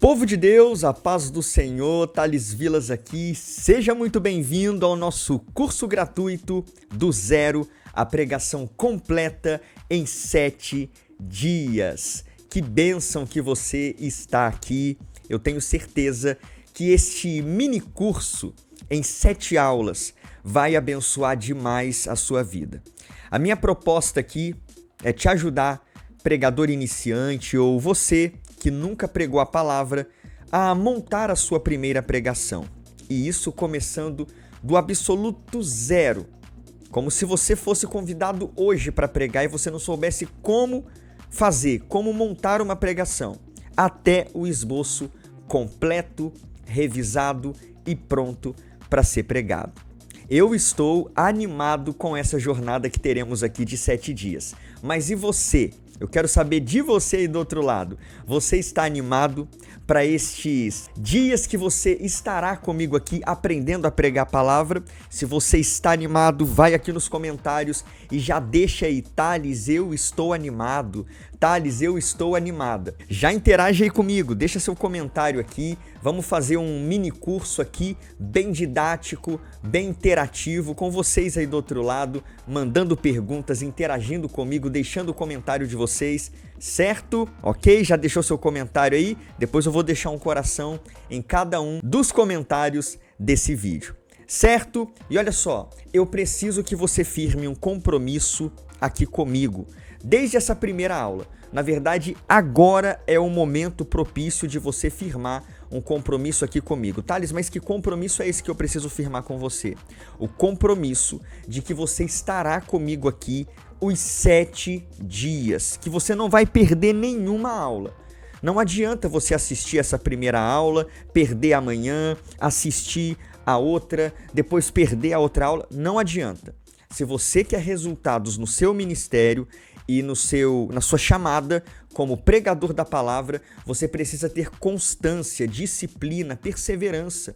Povo de Deus, a paz do Senhor, Thales Vilas aqui, seja muito bem-vindo ao nosso curso gratuito do zero à pregação completa em 7 dias. Que bênção que você está aqui, eu tenho certeza que este mini curso em 7 aulas vai abençoar demais a sua vida. A minha proposta aqui é te ajudar, pregador iniciante ou você que nunca pregou a palavra, a montar a sua primeira pregação. E isso começando do absoluto zero. Como se você fosse convidado hoje para pregar e você não soubesse como fazer, como montar uma pregação, até o esboço completo, revisado e pronto para ser pregado. Eu estou animado com essa jornada que teremos aqui de 7 dias. Mas e você? Eu quero saber de você aí do outro lado. Você está animado para estes dias que você estará comigo aqui aprendendo a pregar a palavra? Se você está animado, vai aqui nos comentários e já deixa aí, Thales, eu estou animado. Thales, eu estou animada. Já interage aí comigo, deixa seu comentário aqui. Vamos fazer um mini curso aqui, bem didático, bem interativo, com vocês aí do outro lado, mandando perguntas, interagindo comigo, deixando o comentário de vocês, certo? Ok? Já deixou seu comentário aí? Depois eu vou deixar um coração em cada um dos comentários desse vídeo, certo? E olha só, eu preciso que você firme um compromisso aqui comigo, desde essa primeira aula. Na verdade, agora é o momento propício de você firmar um compromisso aqui comigo. Thales, mas que compromisso é esse que eu preciso firmar com você? O compromisso de que você estará comigo aqui os 7 dias, que você não vai perder nenhuma aula. Não adianta você assistir essa primeira aula, perder amanhã, assistir a outra, depois perder a outra aula. Não adianta. Se você quer resultados no seu ministério e na sua chamada como pregador da palavra, você precisa ter constância, disciplina, perseverança.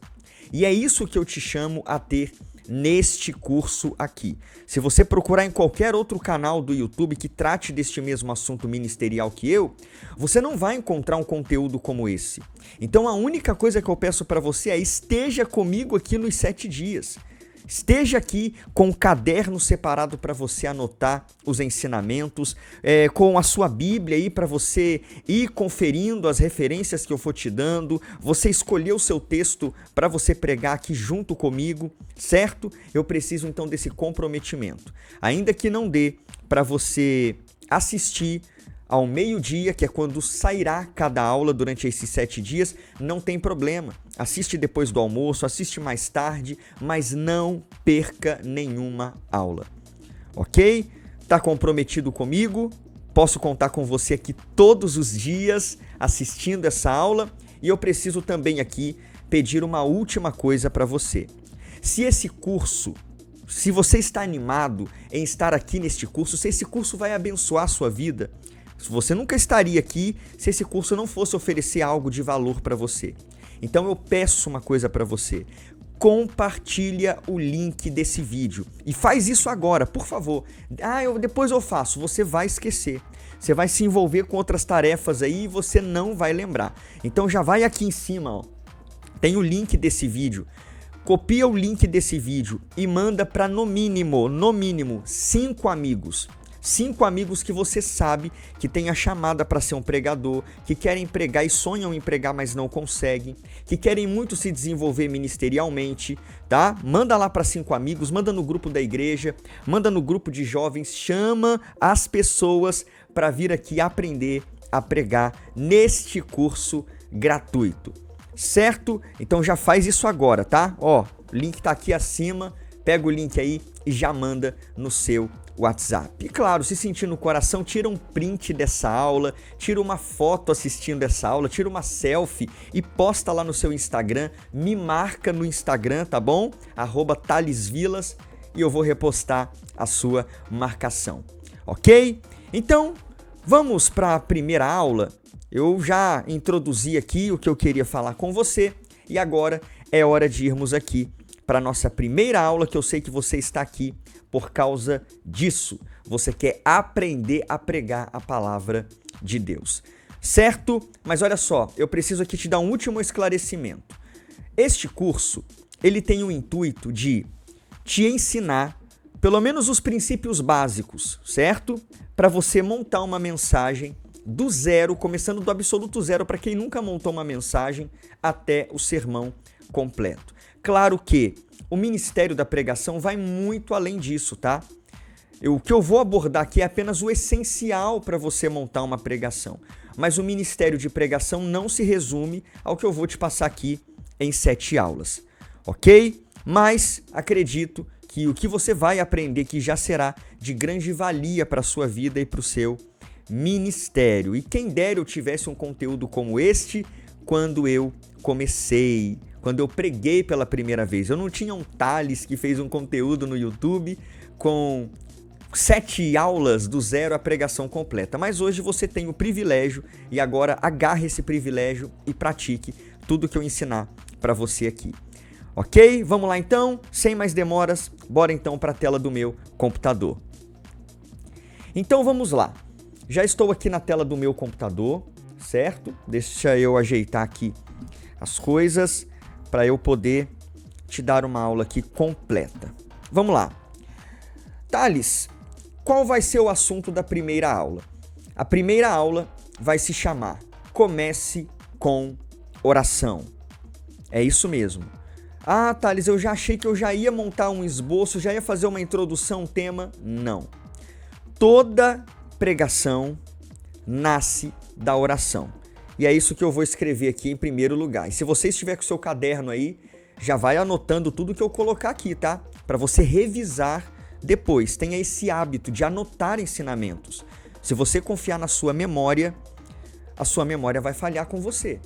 E é isso que eu te chamo a ter neste curso aqui. Se você procurar em qualquer outro canal do YouTube que trate deste mesmo assunto ministerial que eu, você não vai encontrar um conteúdo como esse. Então a única coisa que eu peço para você é esteja comigo aqui nos 7 dias. Esteja aqui com um caderno separado para você anotar os ensinamentos, com a sua Bíblia aí para você ir conferindo as referências que eu for te dando, você escolher o seu texto para você pregar aqui junto comigo, certo? Eu preciso então desse comprometimento. Ainda que não dê para você assistir ao meio-dia, que é quando sairá cada aula durante esses 7 dias, não tem problema. Assiste depois do almoço, assiste mais tarde, mas não perca nenhuma aula. Ok? Tá comprometido comigo? Posso contar com você aqui todos os dias assistindo essa aula? E eu preciso também aqui pedir uma última coisa para você. Se você está animado em estar aqui neste curso, se esse curso vai abençoar a sua vida, você nunca estaria aqui se esse curso não fosse oferecer algo de valor para você. Então eu peço uma coisa para você. Compartilha o link desse vídeo. E faz isso agora, por favor. Depois eu faço. Você vai esquecer. Você vai se envolver com outras tarefas aí e você não vai lembrar. Então já vai aqui em cima, ó. Tem o link desse vídeo. Copia o link desse vídeo e manda para no mínimo 5 amigos. 5 amigos que você sabe que tem a chamada para ser um pregador, que querem pregar e sonham em pregar, mas não conseguem, que querem muito se desenvolver ministerialmente, tá? Manda lá para 5 amigos, manda no grupo da igreja, manda no grupo de jovens, chama as pessoas para vir aqui aprender a pregar neste curso gratuito, certo? Então já faz isso agora, tá? Ó, o link tá aqui acima, pega o link aí e já manda no seu WhatsApp. E claro, se sentir no coração, tira um print dessa aula, tira uma foto assistindo essa aula, tira uma selfie e posta lá no seu Instagram, me marca no Instagram, tá bom? @ThalesVilas e eu vou repostar a sua marcação, ok? Então, vamos para a primeira aula. Eu já introduzi aqui o que eu queria falar com você e agora é hora de irmos aqui para a nossa primeira aula, que eu sei que você está aqui por causa disso. Você quer aprender a pregar a palavra de Deus. certo? Mas olha só, eu preciso aqui te dar um último esclarecimento. Este curso, ele tem o intuito de te ensinar pelo menos os princípios básicos, certo? Para você montar uma mensagem do zero, começando do absoluto zero, para quem nunca montou uma mensagem, até o sermão completo. Claro que o Ministério da Pregação vai muito além disso, tá? O que eu vou abordar aqui é apenas o essencial para você montar uma pregação. Mas o Ministério de Pregação não se resume ao que eu vou te passar aqui em 7 aulas, ok? Mas acredito que o que você vai aprender que já será de grande valia para a sua vida e para o seu ministério. E quem dera eu tivesse um conteúdo como este quando eu comecei, quando eu preguei pela primeira vez. Eu não tinha um Thales que fez um conteúdo no YouTube com 7 aulas do zero à pregação completa. Mas hoje você tem o privilégio e agora agarre esse privilégio e pratique tudo que eu ensinar para você aqui. Ok? Vamos lá então, sem mais demoras, bora então para a tela do meu computador. Então vamos lá, já estou aqui na tela do meu computador, certo? Deixa eu ajeitar aqui as coisas para eu poder te dar uma aula aqui completa. Vamos lá. Thales, qual vai ser o assunto da primeira aula? A primeira aula vai se chamar Comece com Oração. É isso mesmo. Ah, Thales, eu já achei que eu já ia montar um esboço, já ia fazer uma introdução, um tema. Não. Toda pregação nasce da oração. E é isso que eu vou escrever aqui em primeiro lugar. E se você estiver com o seu caderno aí, já vai anotando tudo que eu colocar aqui, tá? Para você revisar depois. Tenha esse hábito de anotar ensinamentos. Se você confiar na sua memória, a sua memória vai falhar com você.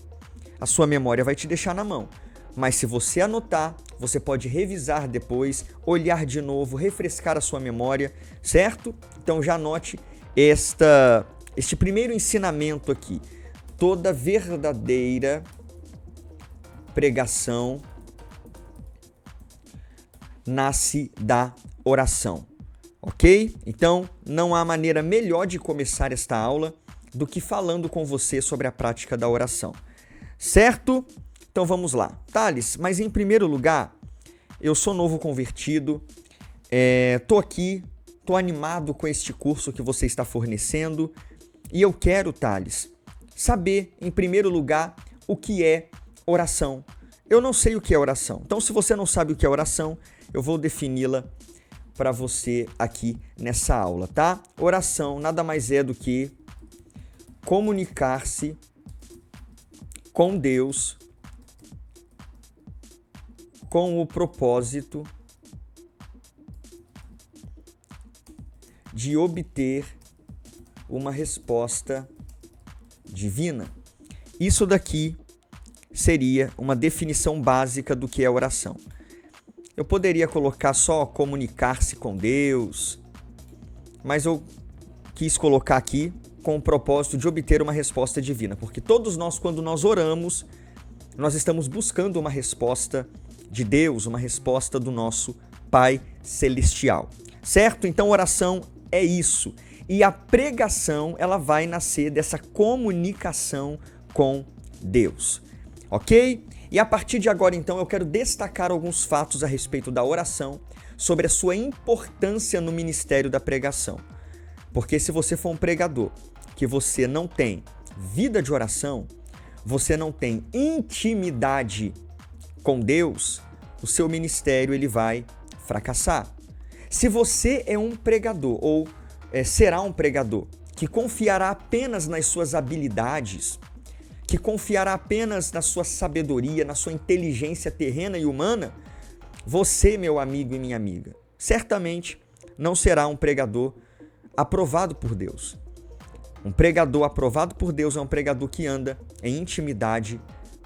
A sua memória vai te deixar na mão. Mas se você anotar, você pode revisar depois, olhar de novo, refrescar a sua memória, certo? Então já anote este primeiro ensinamento aqui. Toda verdadeira pregação nasce da oração, ok? Então não há maneira melhor de começar esta aula do que falando com você sobre a prática da oração, certo? Então vamos lá. Thales, mas em primeiro lugar, eu sou novo convertido, tô aqui, tô animado com este curso que você está fornecendo e eu quero, Thales, saber, em primeiro lugar, o que é oração. Eu não sei o que é oração. Então, se você não sabe o que é oração, eu vou defini-la para você aqui nessa aula, tá? Oração nada mais é do que comunicar-se com Deus com o propósito de obter uma resposta divina. Isso daqui seria uma definição básica do que é oração. Eu poderia colocar só comunicar-se com Deus, mas eu quis colocar aqui com o propósito de obter uma resposta divina, porque todos nós, quando nós oramos, nós estamos buscando uma resposta de Deus, uma resposta do nosso Pai Celestial, certo? Então oração é isso. E a pregação, ela vai nascer dessa comunicação com Deus, ok? E a partir de agora, então, eu quero destacar alguns fatos a respeito da oração, sobre a sua importância no ministério da pregação. Porque se você for um pregador que você não tem vida de oração, você não tem intimidade com Deus, o seu ministério ele vai fracassar. Se você é um pregador ou será um pregador que confiará apenas nas suas habilidades, que confiará apenas na sua sabedoria, na sua inteligência terrena e humana, você, meu amigo e minha amiga, certamente não será um pregador aprovado por Deus. Um pregador aprovado por Deus é um pregador que anda em intimidade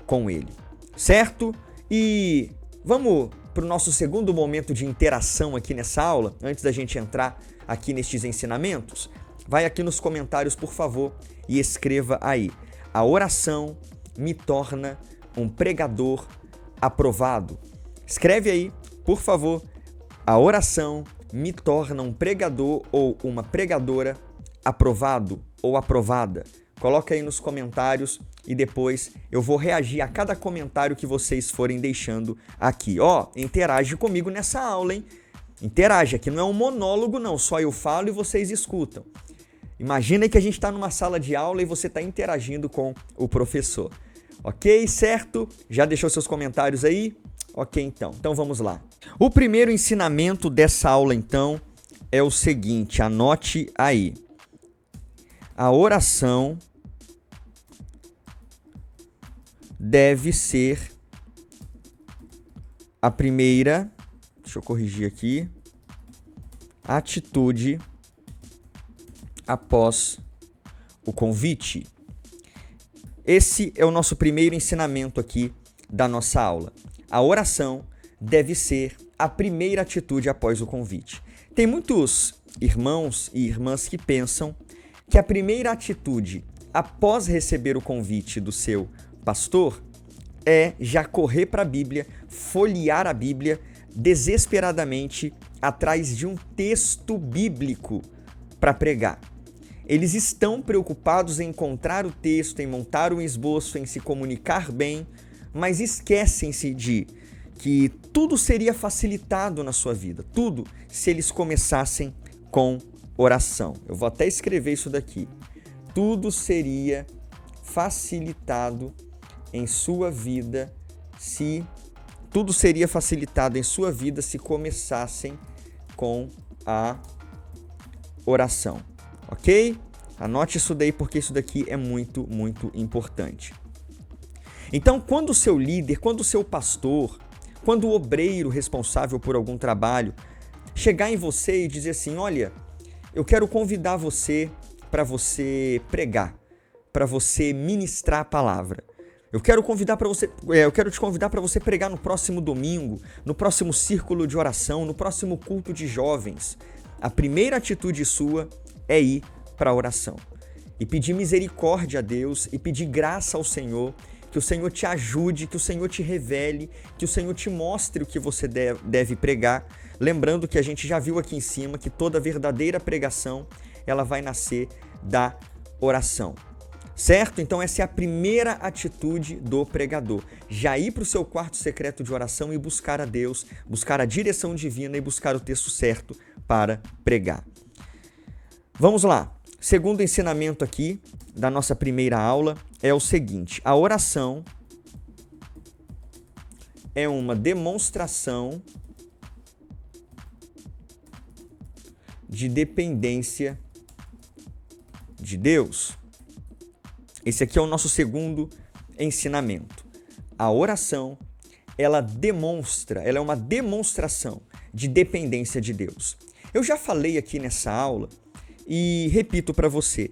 com Ele, certo? E vamos para o nosso segundo momento de interação aqui nessa aula, antes da gente entrar aqui nestes ensinamentos. Vai aqui nos comentários, por favor, e escreva aí: a oração me torna um pregador aprovado. Escreve aí, por favor, a oração me torna um pregador ou uma pregadora aprovado ou aprovada. Coloca aí nos comentários e depois eu vou reagir a cada comentário que vocês forem deixando aqui. Interage comigo nessa aula, hein? Interage, aqui não é um monólogo não, só eu falo e vocês escutam. Imagina que a gente está numa sala de aula e você está interagindo com o professor. Ok, certo? Já deixou seus comentários aí? Ok, então vamos lá. O primeiro ensinamento dessa aula, então, é o seguinte, anote aí. A oração deve ser a primeira, deixa eu corrigir aqui, atitude após o convite. Esse é o nosso primeiro ensinamento aqui da nossa aula. A oração deve ser a primeira atitude após o convite. Tem muitos irmãos e irmãs que pensam que a primeira atitude após receber o convite do seu pastor é já correr para a Bíblia, folhear a Bíblia desesperadamente atrás de um texto bíblico para pregar. Eles estão preocupados em encontrar o texto, em montar um esboço, em se comunicar bem, mas esquecem-se de que tudo seria facilitado na sua vida, tudo, se eles começassem com oração. Eu vou até escrever isso daqui. Tudo seria facilitado em sua vida se começassem com a oração. Ok? Anote isso daí porque isso daqui é muito, muito importante. Então, quando o seu líder, quando o seu pastor, quando o obreiro responsável por algum trabalho chegar em você e dizer assim, olha, eu quero convidar você para você pregar, para você ministrar a palavra. Eu quero te convidar para você pregar no próximo domingo, no próximo círculo de oração, no próximo culto de jovens. A primeira atitude sua é ir para a oração e pedir misericórdia a Deus e pedir graça ao Senhor, que o Senhor te ajude, que o Senhor te revele, que o Senhor te mostre o que você deve pregar. Lembrando que a gente já viu aqui em cima que toda verdadeira pregação, ela vai nascer da oração. Certo? Então essa é a primeira atitude do pregador. Já ir para o seu quarto secreto de oração e buscar a Deus, buscar a direção divina e buscar o texto certo para pregar. Vamos lá. Segundo ensinamento aqui da nossa primeira aula é o seguinte: a oração é uma demonstração de dependência de Deus. Esse aqui é o nosso segundo ensinamento. A oração, ela é uma demonstração de dependência de Deus. Eu já falei aqui nessa aula e repito para você,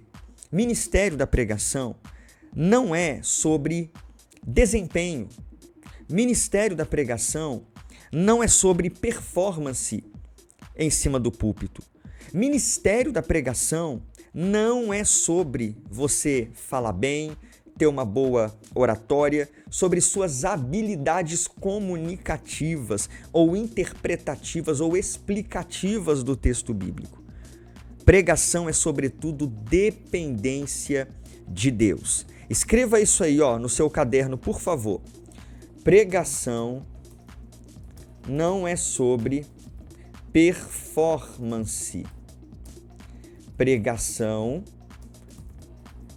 ministério da pregação não é sobre desempenho. Ministério da pregação não é sobre performance em cima do púlpito. Ministério da pregação não é sobre você falar bem, ter uma boa oratória, sobre suas habilidades comunicativas ou interpretativas ou explicativas do texto bíblico. Pregação é, sobretudo, dependência de Deus. Escreva isso aí, no seu caderno, por favor. Pregação não é sobre performance. Pregação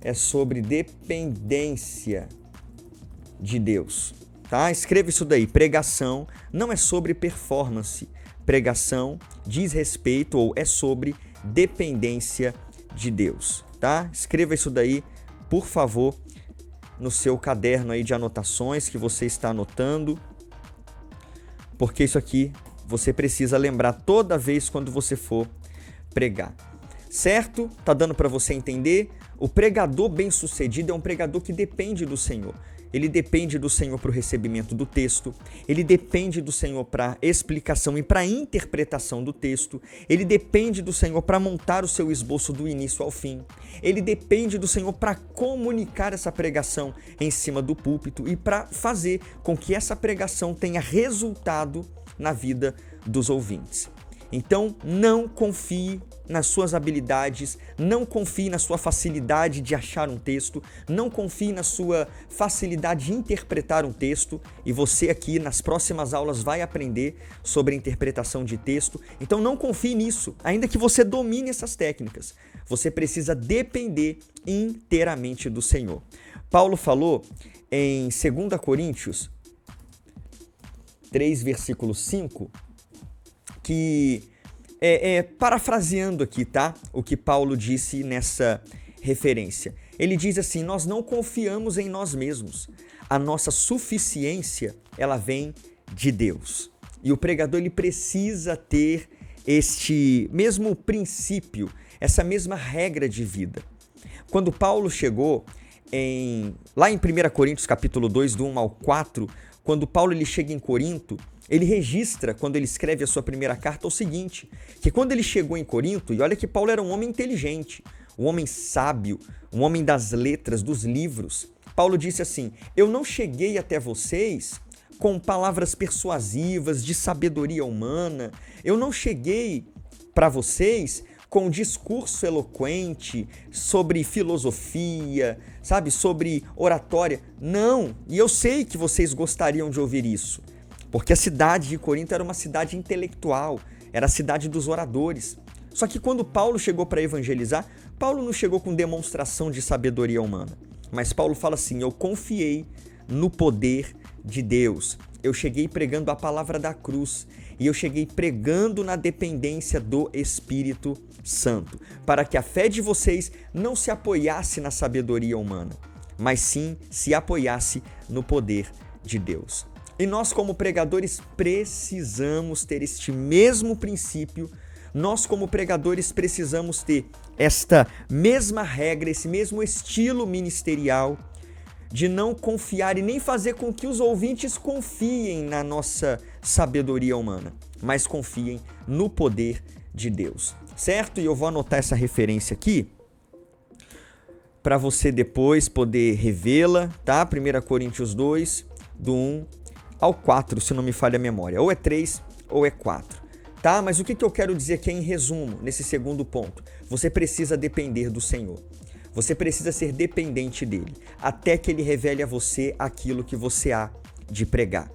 é sobre dependência de Deus, tá? Escreva isso daí. Pregação não é sobre performance. Pregação diz respeito ou é sobre dependência de Deus, tá? Escreva isso daí, por favor, no seu caderno aí de anotações que você está anotando, porque isso aqui você precisa lembrar toda vez quando você for pregar. Certo? Tá dando para você entender? O pregador bem-sucedido é um pregador que depende do Senhor. Ele depende do Senhor para o recebimento do texto, ele depende do Senhor para explicação e para interpretação do texto, ele depende do Senhor para montar o seu esboço do início ao fim, ele depende do Senhor para comunicar essa pregação em cima do púlpito e para fazer com que essa pregação tenha resultado na vida dos ouvintes. Então, não confie nas suas habilidades, não confie na sua facilidade de achar um texto, não confie na sua facilidade de interpretar um texto, e você aqui nas próximas aulas vai aprender sobre a interpretação de texto. Então não confie nisso, ainda que você domine essas técnicas. Você precisa depender inteiramente do Senhor. Paulo falou em 2 Coríntios 3, versículo 5, que parafraseando aqui, tá? O que Paulo disse nessa referência. Ele diz assim: nós não confiamos em nós mesmos. A nossa suficiência, ela vem de Deus. E o pregador, ele precisa ter este mesmo princípio, essa mesma regra de vida. Quando Paulo chegou lá em 1 Coríntios capítulo 2, do 1 ao 4, quando Paulo ele chega em Corinto, ele registra, quando ele escreve a sua primeira carta, o seguinte, que quando ele chegou em Corinto, e olha que Paulo era um homem inteligente, um homem sábio, um homem das letras, dos livros, Paulo disse assim: eu não cheguei até vocês com palavras persuasivas, de sabedoria humana, eu não cheguei para vocês com um discurso eloquente sobre filosofia, sabe, sobre oratória. Não, e eu sei que vocês gostariam de ouvir isso, porque a cidade de Corinto era uma cidade intelectual, era a cidade dos oradores. Só que quando Paulo chegou para evangelizar, Paulo não chegou com demonstração de sabedoria humana, mas Paulo fala assim: eu confiei no poder de Deus. Eu cheguei pregando a palavra da cruz e eu cheguei pregando na dependência do Espírito Santo, para que a fé de vocês não se apoiasse na sabedoria humana, mas sim se apoiasse no poder de Deus. E nós, como pregadores, precisamos ter este mesmo princípio, nós, como pregadores, precisamos ter esta mesma regra, esse mesmo estilo ministerial, de não confiar e nem fazer com que os ouvintes confiem na nossa sabedoria humana, mas confiem no poder de Deus, certo? E eu vou anotar essa referência aqui para você depois poder revê-la, tá? 1 Coríntios 2, do 1 ao 4, se não me falha a memória. Ou é 3 ou é 4, tá? Mas o que eu quero dizer aqui em resumo, nesse segundo ponto? Você precisa depender do Senhor. Você precisa ser dependente dele, até que ele revele a você aquilo que você há de pregar,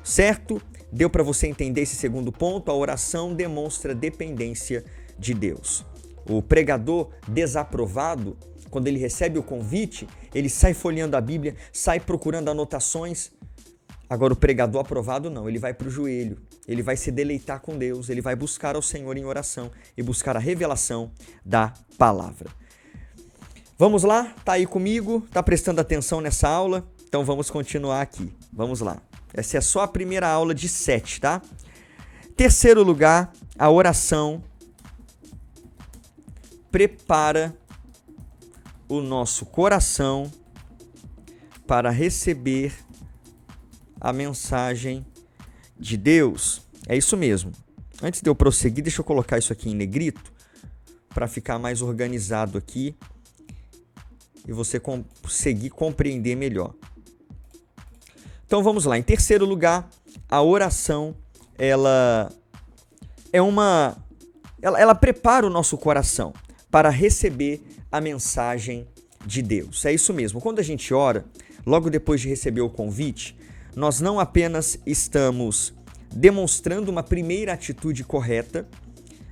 certo? Deu para você entender esse segundo ponto? A oração demonstra dependência de Deus. O pregador desaprovado, quando ele recebe o convite, ele sai folheando a Bíblia, sai procurando anotações. Agora o pregador aprovado não, ele vai para o joelho, ele vai se deleitar com Deus, ele vai buscar ao Senhor em oração e buscar a revelação da palavra. Vamos lá? Tá aí comigo? Tá prestando atenção nessa aula? Então vamos continuar aqui. Vamos lá. Essa é só a primeira aula de 7, tá? Terceiro lugar, a oração prepara o nosso coração para receber a mensagem de Deus. É isso mesmo. Antes de eu prosseguir, deixa eu colocar isso aqui em negrito para ficar mais organizado aqui e você conseguir compreender melhor. Então vamos lá. Em terceiro lugar, a oração, ela prepara o nosso coração para receber a mensagem de Deus. É isso mesmo. Quando a gente ora, logo depois de receber o convite, nós não apenas estamos demonstrando uma primeira atitude correta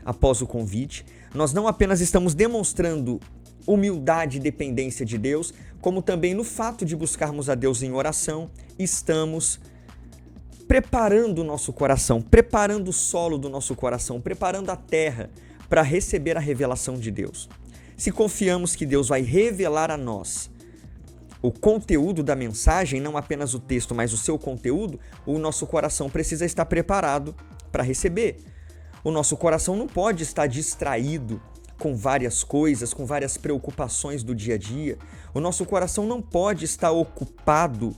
após o convite, nós não apenas estamos demonstrando humildade e dependência de Deus, como também no fato de buscarmos a Deus em oração, estamos preparando o nosso coração, preparando o solo do nosso coração, preparando a terra para receber a revelação de Deus. Se confiamos que Deus vai revelar a nós o conteúdo da mensagem, não apenas o texto, mas o seu conteúdo, o nosso coração precisa estar preparado para receber. O nosso coração não pode estar distraído com várias coisas, com várias preocupações do dia a dia. O nosso coração não pode estar ocupado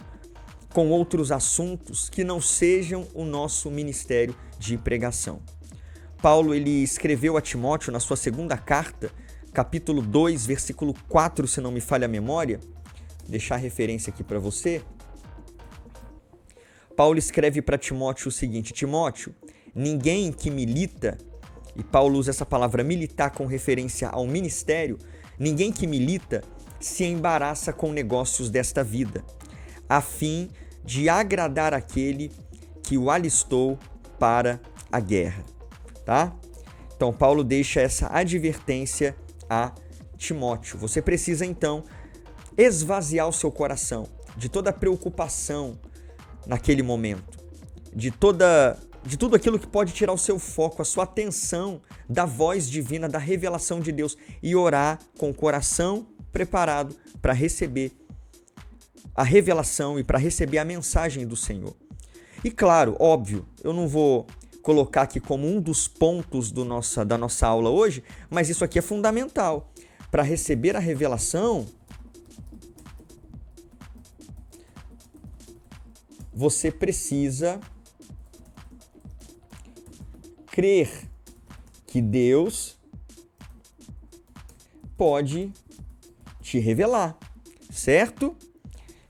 com outros assuntos que não sejam o nosso ministério de pregação. Paulo, ele escreveu a Timóteo na sua segunda carta, capítulo 2, versículo 4, se não me falha a memória, deixar a referência aqui para você. Paulo escreve para Timóteo o seguinte: Timóteo, ninguém que milita e Paulo usa essa palavra militar com referência ao ministério, ninguém que milita se embaraça com negócios desta vida, a fim de agradar aquele que o alistou para a guerra, tá? Então Paulo deixa essa advertência a Timóteo. Você precisa então esvaziar o seu coração de toda preocupação naquele momento, de tudo aquilo que pode tirar o seu foco, a sua atenção da voz divina, da revelação de Deus, e orar com o coração preparado para receber a revelação e para receber a mensagem do Senhor. E claro, óbvio, eu não vou colocar aqui como um dos pontos da nossa aula hoje, mas isso aqui é fundamental. Para receber a revelação, você precisa crer que Deus pode te revelar, certo?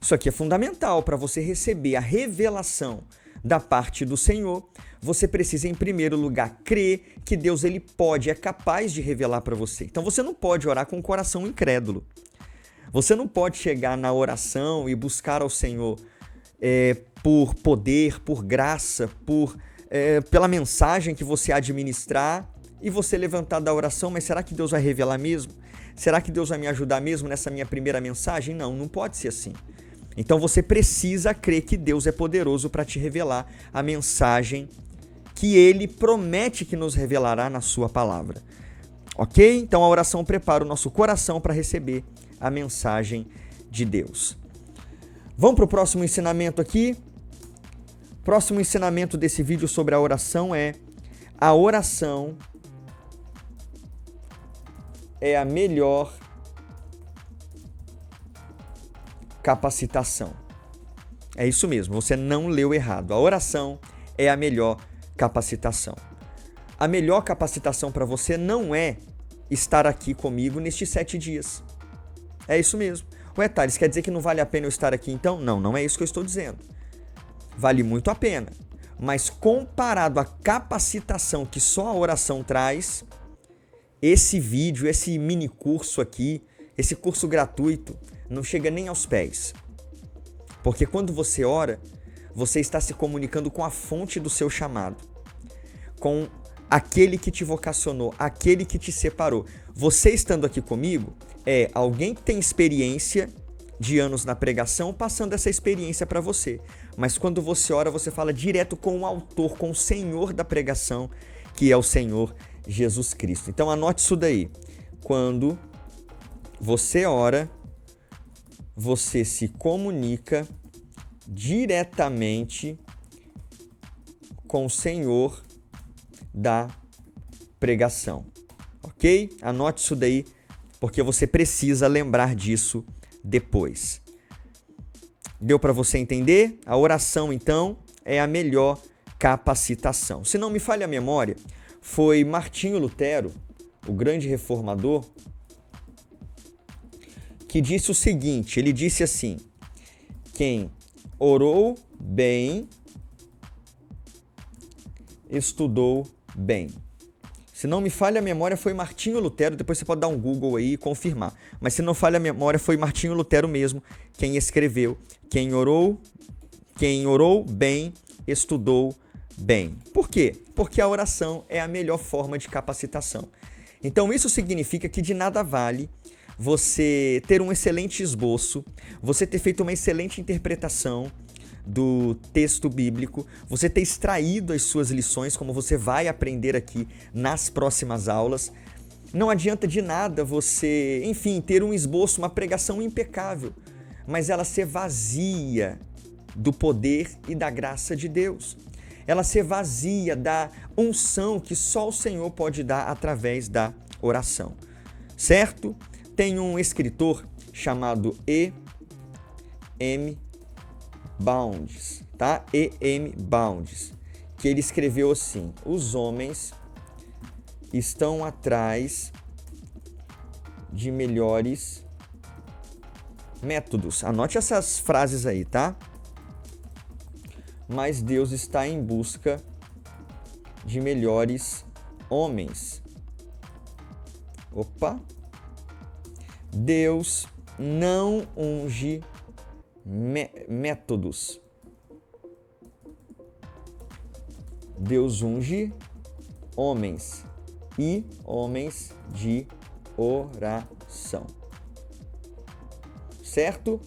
Isso aqui é fundamental. Para você receber a revelação da parte do Senhor, você precisa, em primeiro lugar, crer que Deus ele pode, é capaz de revelar para você. Então você não pode orar com o coração incrédulo. Você não pode chegar na oração e buscar ao Senhor por poder, por graça, pela mensagem que você administrar, e você levantar da oração, mas será que Deus vai revelar mesmo? Será que Deus vai me ajudar mesmo nessa minha primeira mensagem? Não, não pode ser assim. Então você precisa crer que Deus é poderoso para te revelar a mensagem que Ele promete que nos revelará na sua palavra. Ok? Então a oração prepara o nosso coração para receber a mensagem de Deus. Vamos para o próximo ensinamento aqui. Próximo ensinamento desse vídeo sobre a oração é: a oração é a melhor capacitação. É isso mesmo, você não leu errado. A oração é a melhor capacitação. A melhor capacitação para você não é estar aqui comigo nestes 7 dias. É isso mesmo. Ué, Thales, quer dizer que não vale a pena eu estar aqui então? Não, não é isso que eu estou dizendo. Vale muito a pena. Mas comparado à capacitação que só a oração traz, esse vídeo, esse mini curso aqui, esse curso gratuito, não chega nem aos pés. Porque quando você ora, você está se comunicando com a fonte do seu chamado, com aquele que te vocacionou, aquele que te separou. Você estando aqui comigo é alguém que tem experiência de anos na pregação, passando essa experiência para você. Mas quando você ora, você fala direto com o autor, com o Senhor da pregação, que é o Senhor Jesus Cristo. Então anote isso daí. Quando você ora, você se comunica diretamente com o Senhor da pregação, ok? Anote isso daí, porque você precisa lembrar disso depois. Deu para você entender? A oração, então, é a melhor capacitação. Se não me falha a memória, foi Martinho Lutero, o grande reformador, que disse o seguinte, ele disse assim: quem orou bem, estudou bem. Se não me falha a memória, foi Martinho Lutero, depois você pode dar um Google aí e confirmar. Mas se não falha a memória, foi Martinho Lutero mesmo quem escreveu: quem orou bem, estudou bem. Por quê? Porque a oração é a melhor forma de capacitação. Então isso significa que de nada vale você ter um excelente esboço, você ter feito uma excelente interpretação do texto bíblico, você ter extraído as suas lições, como você vai aprender aqui nas próximas aulas. Não adianta de nada você, enfim, ter um esboço, uma pregação impecável, mas ela ser vazia do poder e da graça de Deus. Ela ser vazia da unção que só o Senhor pode dar através da oração. Certo? Tem um escritor chamado E.M. Bounds, tá? E.M. Bounds, que ele escreveu assim: os homens estão atrás de melhores métodos. Anote essas frases aí, tá? Mas Deus está em busca de melhores homens. Opa! Deus não unge métodos. Deus unge homens e homens de oração. Certo?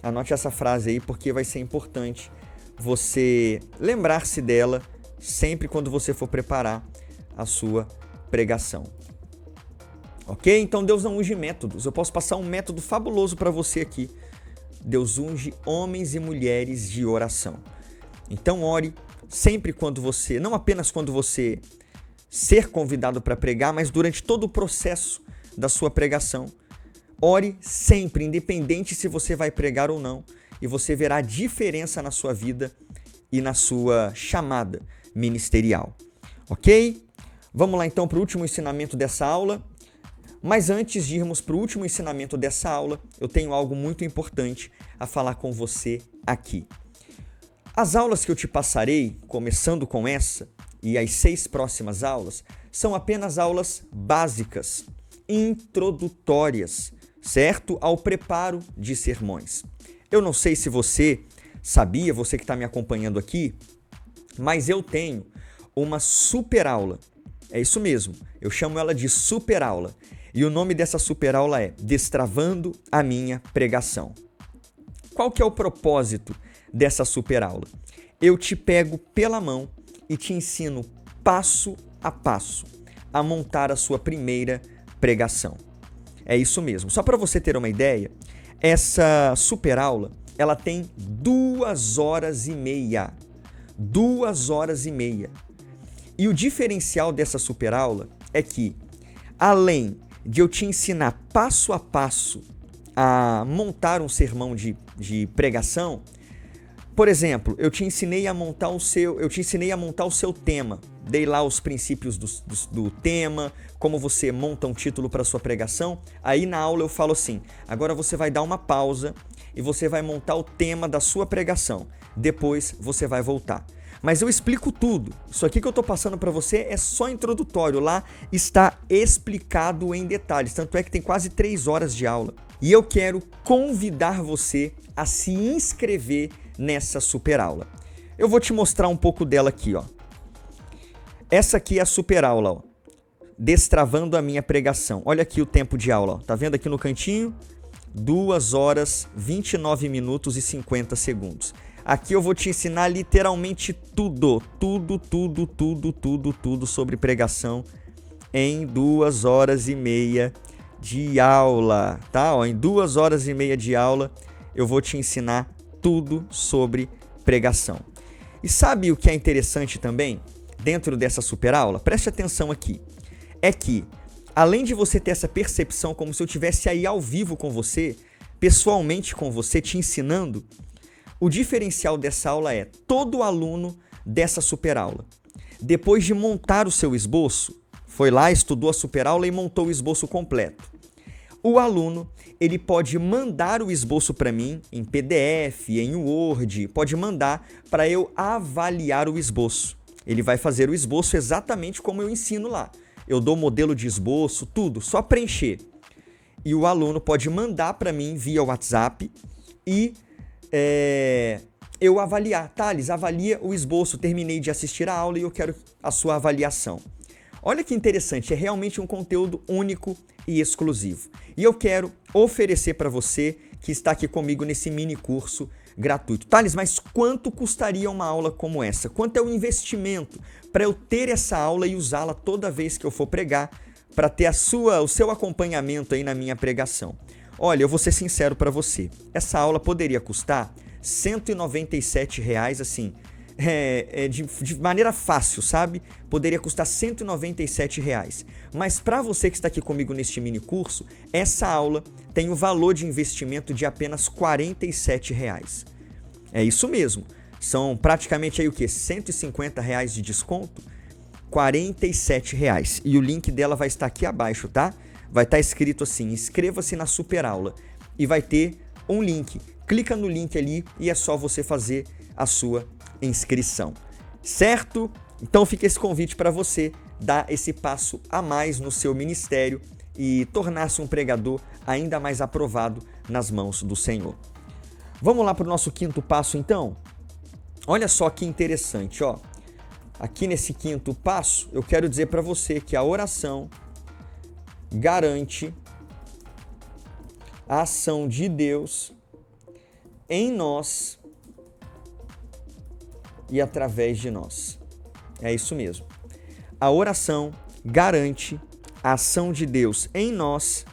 Anote essa frase aí porque vai ser importante você lembrar-se dela sempre quando você for preparar a sua pregação. Ok? Então Deus não unge métodos. Eu posso passar um método fabuloso para você aqui. Deus unge homens e mulheres de oração. Então ore sempre quando você, não apenas quando você ser convidado para pregar, mas durante todo o processo da sua pregação. Ore sempre, independente se você vai pregar ou não, e você verá a diferença na sua vida e na sua chamada ministerial. Ok? Vamos lá então para o último ensinamento dessa aula. Mas antes de irmos para o último ensinamento dessa aula, eu tenho algo muito importante a falar com você aqui. As aulas que eu te passarei, começando com essa, e as 6 próximas aulas, são apenas aulas básicas, introdutórias, certo? Ao preparo de sermões. Eu não sei se você sabia, você que está me acompanhando aqui, mas eu tenho uma super aula. É isso mesmo, eu chamo ela de super aula. E o nome dessa super aula é Destravando a Minha Pregação. Qual que é o propósito dessa super aula? Eu te pego pela mão e te ensino passo a passo a montar a sua primeira pregação. É isso mesmo. Só para você ter uma ideia, essa super aula, ela tem 2 horas e meia. 2 horas e meia. E o diferencial dessa super aula é que, além de eu te ensinar passo a passo a montar um sermão de pregação, por exemplo, eu te ensinei a montar o seu tema. Dei lá os princípios do tema, como você monta um título para sua pregação. Aí na aula eu falo assim, agora você vai dar uma pausa e você vai montar o tema da sua pregação. Depois você vai voltar. Mas eu explico tudo. Isso aqui que eu estou passando para você é só introdutório. Lá está explicado em detalhes. Tanto é que tem quase 3 horas de aula. E eu quero convidar você a se inscrever nessa super aula. Eu vou te mostrar um pouco dela aqui, ó. Essa aqui é a super aula, ó. Destravando a minha pregação. Olha aqui o tempo de aula, ó. Tá vendo aqui no cantinho? 2 horas, 29 minutos e 50 segundos. Aqui eu vou te ensinar literalmente tudo sobre pregação em 2 horas e meia de aula, tá? Ó, em 2 horas e meia de aula eu vou te ensinar tudo sobre pregação. E sabe o que é interessante também dentro dessa super aula? Preste atenção aqui. É que, além de você ter essa percepção como se eu estivesse aí ao vivo com você, pessoalmente com você, te ensinando, o diferencial dessa aula é todo aluno dessa super aula, depois de montar o seu esboço, foi lá, estudou a super aula e montou o esboço completo. O aluno, ele pode mandar o esboço para mim em PDF, em Word, pode mandar para eu avaliar o esboço. Ele vai fazer o esboço exatamente como eu ensino lá. Eu dou modelo de esboço, tudo, só preencher. E o aluno pode mandar para mim via WhatsApp e eu avaliar. Thales, avalia o esboço, terminei de assistir a aula e eu quero a sua avaliação. Olha que interessante, é realmente um conteúdo único e exclusivo. E eu quero oferecer para você que está aqui comigo nesse mini curso gratuito. Thales, mas quanto custaria uma aula como essa? Quanto é o investimento para eu ter essa aula e usá-la toda vez que eu for pregar, para ter o seu acompanhamento aí na minha pregação? Olha, eu vou ser sincero para você. Essa aula poderia custar R$ 197, assim, de maneira fácil, sabe? Poderia custar R$ 197. Mas para você que está aqui comigo neste mini curso, essa aula tem o valor de investimento de apenas R$ 47. É isso mesmo. São praticamente aí o quê? R$ 150 de desconto? R$ 47. E o link dela vai estar aqui abaixo, tá? Vai estar escrito assim, inscreva-se na super aula. E vai ter um link. Clica no link ali e é só você fazer a sua inscrição. Certo? Então fica esse convite para você dar esse passo a mais no seu ministério e tornar-se um pregador ainda mais aprovado nas mãos do Senhor. Vamos lá para o nosso quinto passo, então? Olha só que interessante, ó. Aqui nesse quinto passo, eu quero dizer para você que a oração garante a ação de Deus em nós e através de nós. É isso mesmo. A oração garante a ação de Deus em nós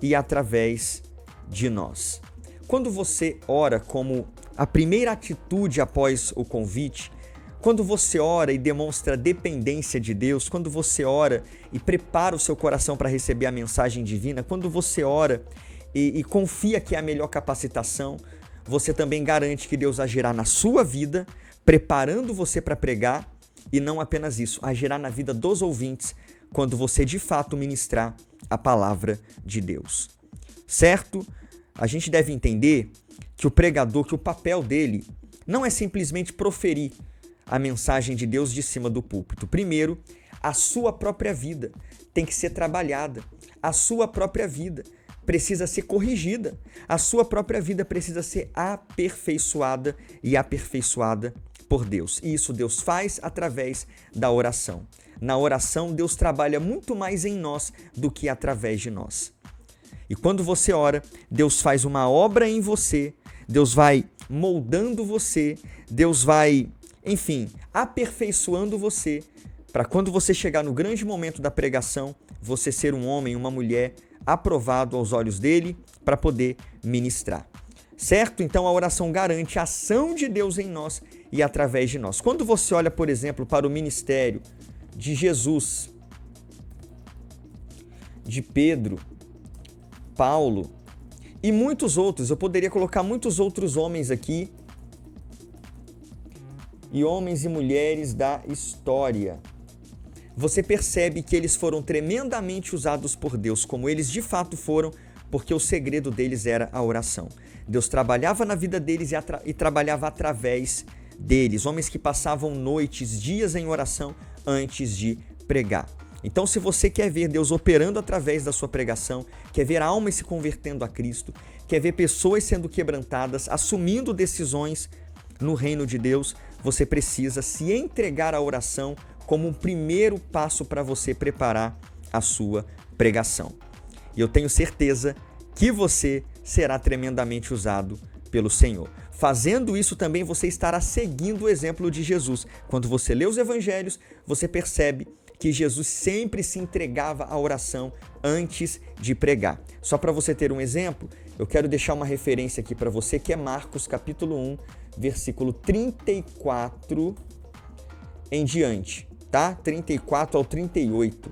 e através de nós. Quando você ora como a primeira atitude após o convite, quando você ora e demonstra dependência de Deus, quando você ora e prepara o seu coração para receber a mensagem divina, quando você ora e confia que é a melhor capacitação, você também garante que Deus agirá na sua vida, preparando você para pregar, e não apenas isso, agirá na vida dos ouvintes quando você de fato ministrar a palavra de Deus. Certo? A gente deve entender que o pregador, que o papel dele não é simplesmente proferir a mensagem de Deus de cima do púlpito. Primeiro, a sua própria vida tem que ser trabalhada. A sua própria vida precisa ser corrigida. A sua própria vida precisa ser aperfeiçoada e aperfeiçoada por Deus. E isso Deus faz através da oração. Na oração, Deus trabalha muito mais em nós do que através de nós. E quando você ora, Deus faz uma obra em você, Deus vai moldando você, Deus vai, enfim, aperfeiçoando você, para quando você chegar no grande momento da pregação, você ser um homem, uma mulher aprovado aos olhos dele para poder ministrar. Certo? Então a oração garante a ação de Deus em nós e através de nós. Quando você olha, por exemplo, para o ministério de Jesus, de Pedro, Paulo e muitos outros, eu poderia colocar muitos outros homens aqui, e homens e mulheres da história, você percebe que eles foram tremendamente usados por Deus, como eles de fato foram, porque o segredo deles era a oração. Deus trabalhava na vida deles e trabalhava através deles, homens que passavam noites, dias em oração antes de pregar. Então, se você quer ver Deus operando através da sua pregação, quer ver almas se convertendo a Cristo, quer ver pessoas sendo quebrantadas, assumindo decisões no reino de Deus, você precisa se entregar à oração como um primeiro passo para você preparar a sua pregação. E eu tenho certeza que você será tremendamente usado pelo Senhor. Fazendo isso também você estará seguindo o exemplo de Jesus. Quando você lê os evangelhos, você percebe que Jesus sempre se entregava à oração antes de pregar. Só para você ter um exemplo, eu quero deixar uma referência aqui para você, que é Marcos capítulo 1, versículo 34 em diante, tá? 34 ao 38,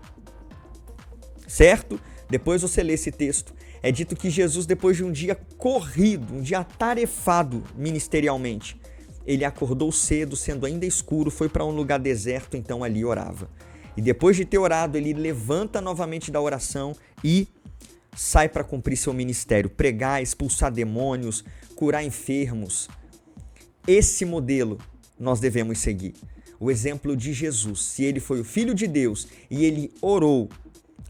certo? Depois você lê esse texto. É dito que Jesus, depois de um dia corrido, um dia atarefado ministerialmente, ele acordou cedo, sendo ainda escuro, foi para um lugar deserto, então ali orava. E depois de ter orado, ele levanta novamente da oração e sai para cumprir seu ministério, pregar, expulsar demônios, curar enfermos. Esse modelo nós devemos seguir. O exemplo de Jesus. Se ele foi o Filho de Deus e ele orou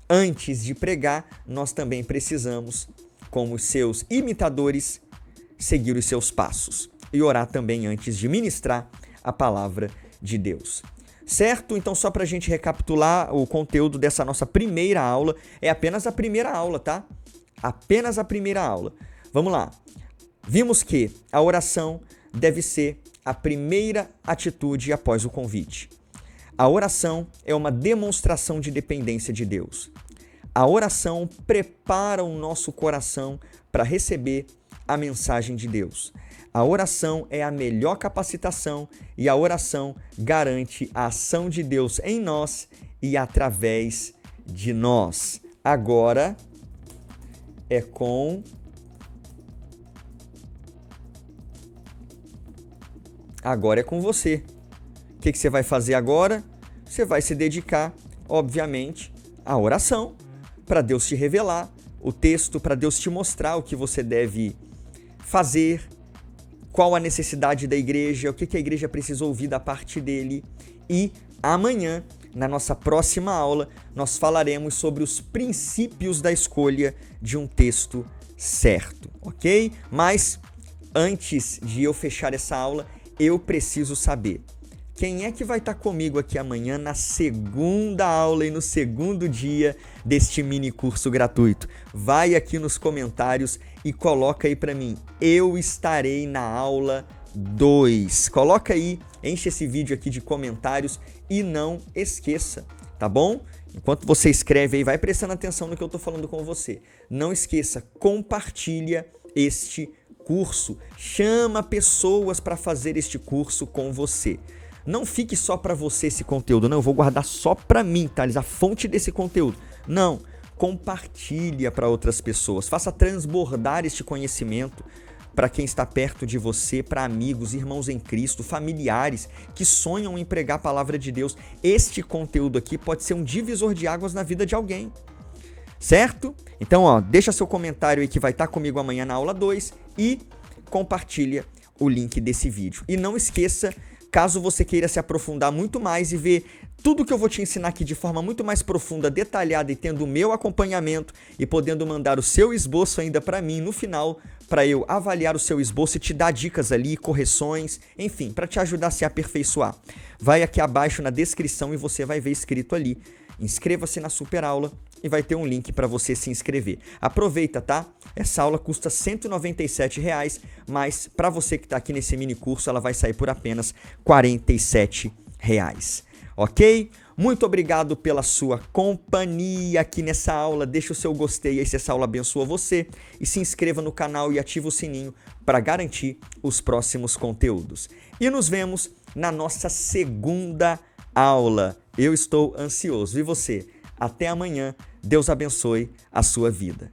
antes de pregar, nós também precisamos, como seus imitadores, seguir os seus passos e orar também antes de ministrar a palavra de Deus. Certo? Então, só para a gente recapitular o conteúdo dessa nossa primeira aula, é apenas a primeira aula, tá? Apenas a primeira aula. Vamos lá. Vimos que a oração deve ser a primeira atitude após o convite. A oração é uma demonstração de dependência de Deus. A oração prepara o nosso coração para receber a mensagem de Deus. A oração é a melhor capacitação e a oração garante a ação de Deus em nós e através de nós. Agora é com você. O que você vai fazer agora? Você vai se dedicar, obviamente, à oração, para Deus te revelar o texto, para Deus te mostrar o que você deve fazer, qual a necessidade da igreja, o que a igreja precisa ouvir da parte dele. E amanhã na nossa próxima aula, nós falaremos sobre os princípios da escolha de um texto certo, ok? Mas antes de eu fechar essa aula, eu preciso saber quem é que vai estar comigo aqui amanhã na segunda aula e no segundo dia deste mini curso gratuito. Vai aqui nos comentários e coloca aí para mim, eu estarei na aula 2. Coloca aí, enche esse vídeo aqui de comentários e não esqueça, tá bom? Enquanto você escreve aí, vai prestando atenção no que eu tô falando com você. Não esqueça, compartilha este curso. Chama pessoas para fazer este curso com você. Não fique só para você esse conteúdo. Não, eu vou guardar só para mim, Thales, a fonte desse conteúdo. Não, compartilha para outras pessoas. Faça transbordar este conhecimento para quem está perto de você, para amigos, irmãos em Cristo, familiares que sonham em pregar a palavra de Deus. Este conteúdo aqui pode ser um divisor de águas na vida de alguém, certo? Então, ó, deixa seu comentário aí que vai estar comigo amanhã na aula 2 e compartilha o link desse vídeo. E não esqueça, caso você queira se aprofundar muito mais e ver tudo que eu vou te ensinar aqui de forma muito mais profunda, detalhada e tendo o meu acompanhamento e podendo mandar o seu esboço ainda para mim no final, para eu avaliar o seu esboço e te dar dicas ali, correções, enfim, para te ajudar a se aperfeiçoar. Vai aqui abaixo na descrição e você vai ver escrito ali, inscreva-se na super aula e vai ter um link para você se inscrever. Aproveita, tá? Essa aula custa R$ 197,00, mas para você que está aqui nesse mini curso, ela vai sair por apenas R$ 47,00. Ok? Muito obrigado pela sua companhia aqui nessa aula. Deixa o seu gostei aí se essa aula abençoa você e se inscreva no canal e ativa o sininho para garantir os próximos conteúdos. E nos vemos na nossa segunda aula. Eu estou ansioso. E você? Até amanhã. Deus abençoe a sua vida.